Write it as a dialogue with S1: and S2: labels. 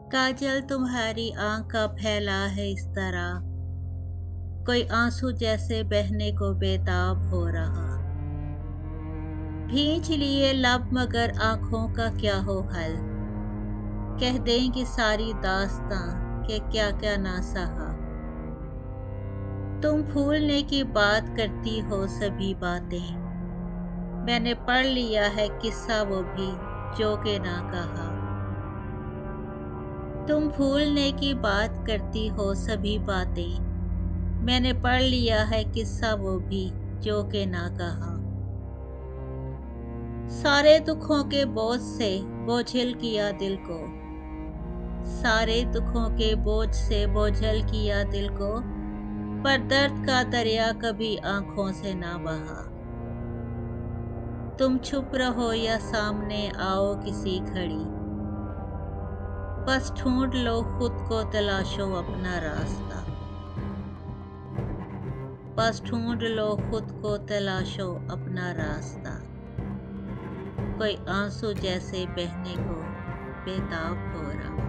S1: काजल तुम्हारी आंख का फैला है इस तरह, कोई आंसू जैसे बहने को बेताब हो रहा। भींच लिए लब मगर आंखों का क्या हो हल, कह देंगी सारी दास्तां के क्या क्या ना सहा। तुम भूलने की बात करती हो सभी बातें, मैंने पढ़ लिया है किस्सा वो भी जो के ना कहा। तुम भूलने की बात करती हो सभी बातें, मैंने पढ़ लिया है किस्सा वो भी जो के ना कहा। सारे दुखों के बोझ से बोझिल किया दिल को, सारे दुखों के बोझ से बोझल किया दिल को, पर दर्द का दरिया कभी आंखों से ना बहा। तुम छुप रहो या सामने आओ किसी घड़ी, बस ढूंढ लो खुद को तलाशो अपना रास्ता। बस ढूंढ लो खुद को तलाशो अपना रास्ता, कोई आंसू जैसे बहने को बेताब हो रहा।